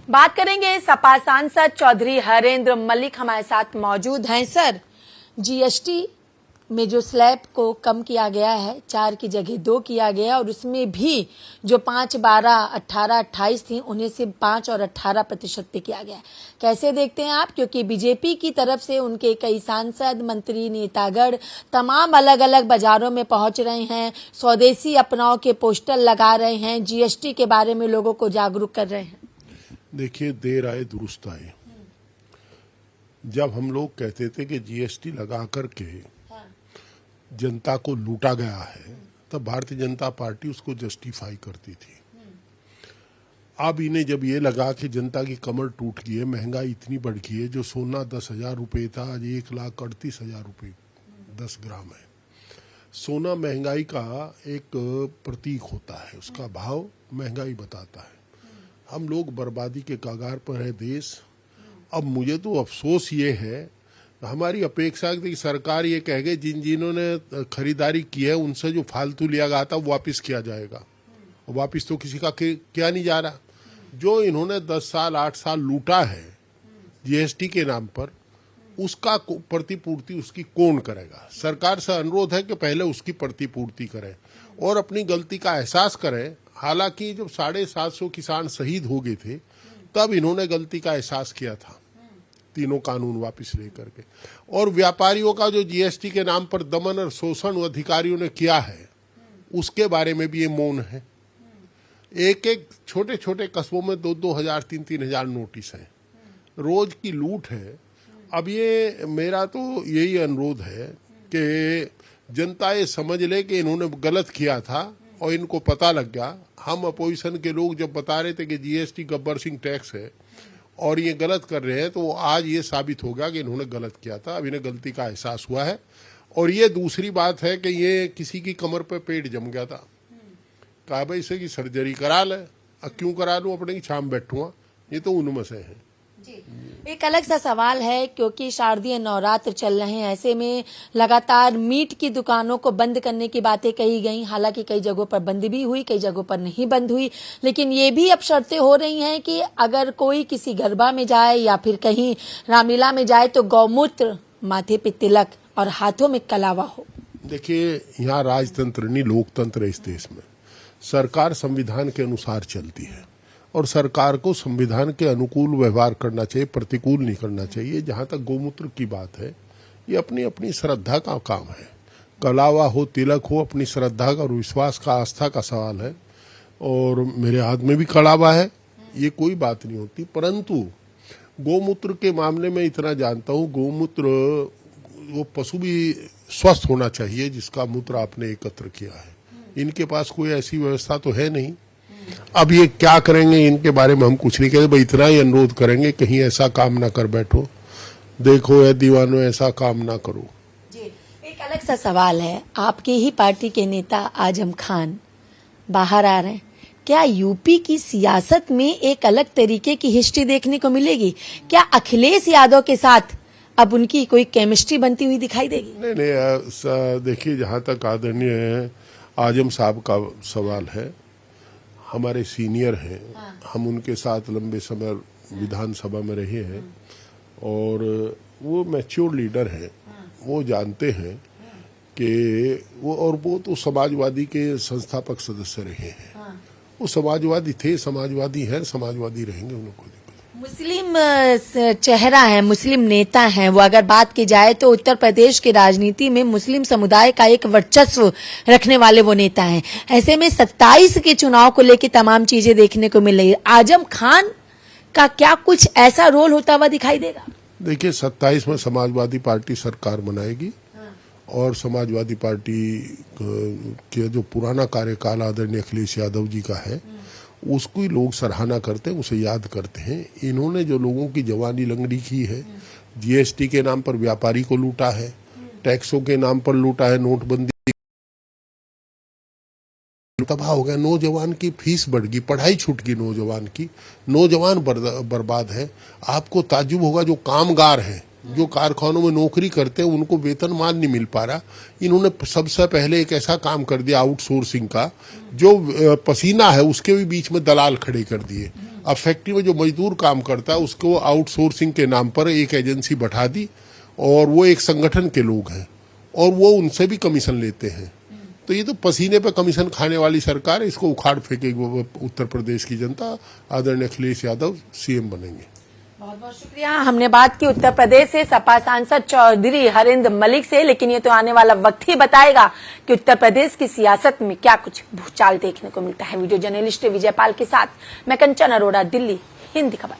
बात करेंगे सपा सांसद चौधरी हरेंद्र मलिक हमारे साथ मौजूद हैं। सर, जीएसटी में जो स्लैब को कम किया गया है, 4 की जगह 2 किया गया, और उसमें भी जो 5, 12, 18, 28 थी उन्हें से 5 और 18% पे किया गया है। कैसे देखते हैं आप? क्योंकि बीजेपी की तरफ से उनके कई सांसद, मंत्री, नेतागण तमाम अलग अलग बाजारों में पहुंच रहे हैं, स्वदेशी अपनाओ के पोस्टर लगा रहे हैं, जीएसटी के बारे में लोगों को जागरूक कर रहे हैं। देखिए, देर आए दुरुस्त आए। जब हम लोग कहते थे कि जीएसटी लगा करके जनता को लूटा गया है, तब भारतीय जनता पार्टी उसको जस्टिफाई करती थी। अब इन्हें जब ये लगा कि जनता की कमर टूट गई है, महंगाई इतनी बढ़ गई है, जो सोना 10,000 रुपये था आज 1,38,000 रुपये 10 ग्राम है। सोना महंगाई का एक प्रतीक होता है, उसका भाव महंगाई बताता है। हम लोग बर्बादी के कगार पर है देश। अब मुझे तो अफसोस ये है, हमारी अपेक्षा थी कि सरकार ये कह गई जिन्होंने खरीदारी की है उनसे जो फालतू लिया गया था वो वापस किया जाएगा, और वापस तो किसी का किया नहीं जा रहा। जो इन्होंने 10 साल 8 साल लूटा है जीएसटी के नाम पर, उसका प्रतिपूर्ति उसकी कौन करेगा? सरकार से अनुरोध है कि पहले उसकी प्रतिपूर्ति करें और अपनी गलती का एहसास करें। हालांकि जब 750 किसान शहीद हो गए थे तब इन्होंने गलती का एहसास किया था, तीनों कानून वापस लेकर के। और व्यापारियों का जो जीएसटी के नाम पर दमन और शोषण अधिकारियों ने किया है, उसके बारे में भी ये मौन है। एक एक छोटे छोटे कस्बों में 2-2 हजार 3-3 हजार नोटिस है, रोज की लूट है। अब ये मेरा तो यही अनुरोध है कि जनता ये समझ ले कि इन्होंने गलत किया था और इनको पता लग गया। हम अपोजिशन के लोग जब बता रहे थे कि जीएसटी गब्बर सिंह टैक्स है और ये गलत कर रहे हैं, तो आज ये साबित हो गया कि इन्होंने गलत किया था। अब इन्हें गलती का एहसास हुआ है। और ये दूसरी बात है कि ये किसी की कमर पे पेट जम गया था, कहा भाई इसे की सर्जरी करा ले। अब क्यों करा लूं, अपने की छाम बैठूंगा। ये तो उनमें से है। एक अलग सा सवाल है, क्योंकि शारदीय नवरात्र चल रहे हैं, ऐसे में लगातार मीट की दुकानों को बंद करने की बातें कही गई। हालांकि कई जगहों पर बंद भी हुई, कई जगहों पर नहीं बंद हुई, लेकिन ये भी अब शर्तें हो रही हैं कि अगर कोई किसी गरबा में जाए या फिर कहीं रामलीला में जाए तो गौमूत्र, माथे पे तिलक और हाथों में कलावा हो। देखिए, यहाँ राजतंत्र नहीं लोकतंत्र है इस देश में। सरकार संविधान के अनुसार चलती है और सरकार को संविधान के अनुकूल व्यवहार करना चाहिए, प्रतिकूल नहीं करना चाहिए। जहां तक गौमूत्र की बात है, ये अपनी अपनी श्रद्धा का काम है। कलावा हो, तिलक हो, अपनी श्रद्धा का और विश्वास का, आस्था का सवाल है। और मेरे हाथ में भी कलावा है, ये कोई बात नहीं होती। परंतु गौमूत्र के मामले में इतना जानता हूँ, गौमूत्र वो पशु भी स्वस्थ होना चाहिए जिसका मूत्र आपने एकत्र किया है। इनके पास कोई ऐसी व्यवस्था तो है नहीं। अब ये क्या करेंगे इनके बारे में हम कुछ नहीं कहेंगे, भाई इतना ही अनुरोध करेंगे कहीं ऐसा काम ना कर बैठो। देखो ये दीवानों, ऐसा काम ना करो। जी, एक अलग सा सवाल है, आपकी ही पार्टी के नेता आजम खान बाहर आ रहे हैं। क्या यूपी की सियासत में एक अलग तरीके की हिस्ट्री देखने को मिलेगी? क्या अखिलेश यादव के साथ अब उनकी कोई केमिस्ट्री बनती हुई दिखाई देगी? नहीं, देखिए, जहाँ तक आदरणीय आजम साहब का सवाल है, हमारे सीनियर हैं। हम उनके साथ लंबे समय विधानसभा में रहे हैं और वो मैच्योर लीडर हैं। वो जानते हैं कि वो तो समाजवादी के संस्थापक सदस्य रहे हैं। वो समाजवादी थे, समाजवादी हैं, समाजवादी रहेंगे। उनको मुस्लिम चेहरा है, मुस्लिम नेता हैं वो। अगर बात की जाए तो उत्तर प्रदेश की राजनीति में मुस्लिम समुदाय का एक वर्चस्व रखने वाले वो नेता हैं। ऐसे में 27 के चुनाव को लेकर तमाम चीजें देखने को मिल रही है। आजम खान का क्या कुछ ऐसा रोल होता हुआ दिखाई देगा? देखिए, 27 में समाजवादी पार्टी सरकार बनाएगी और समाजवादी पार्टी के जो पुराना कार्यकाल आदरणीय अखिलेश यादव जी का है उसको ही लोग सराहना करते हैं, उसे याद करते हैं। इन्होंने जो लोगों की जवानी लंगड़ी की है, जीएसटी के नाम पर व्यापारी को लूटा है, टैक्सों के नाम पर लूटा है, नोटबंदी तबाह हो गया, नौजवान की फीस बढ़ गई, पढ़ाई छूट गई नौजवान की, नौजवान बर्बाद है। आपको ताज्जुब होगा, जो कामगार हैं जो कारखानों में नौकरी करते हैं उनको वेतनमान नहीं मिल पा रहा। इन्होंने सबसे पहले एक ऐसा काम कर दिया आउटसोर्सिंग का, जो पसीना है उसके भी बीच में दलाल खड़े कर दिए। अब फैक्ट्री में जो मजदूर काम करता है उसको आउटसोर्सिंग के नाम पर एक एजेंसी बैठा दी, और वो एक संगठन के लोग हैं और वो उनसे भी कमीशन लेते हैं। तो ये तो पसीने पे कमीशन खाने वाली सरकार है, इसको उखाड़ फेंकेगी उत्तर प्रदेश की जनता। आदरणीय अखिलेश यादव सीएम बनेंगे। बहुत बहुत शुक्रिया। हमने बात की उत्तर प्रदेश से सपा सांसद चौधरी हरेंद्र मलिक से, लेकिन ये तो आने वाला वक्त ही बताएगा कि उत्तर प्रदेश की सियासत में क्या कुछ भूचाल देखने को मिलता है। वीडियो जर्नलिस्ट विजयपाल के साथ मैं कंचन अरोड़ा, दिल्ली, हिंदी खबर।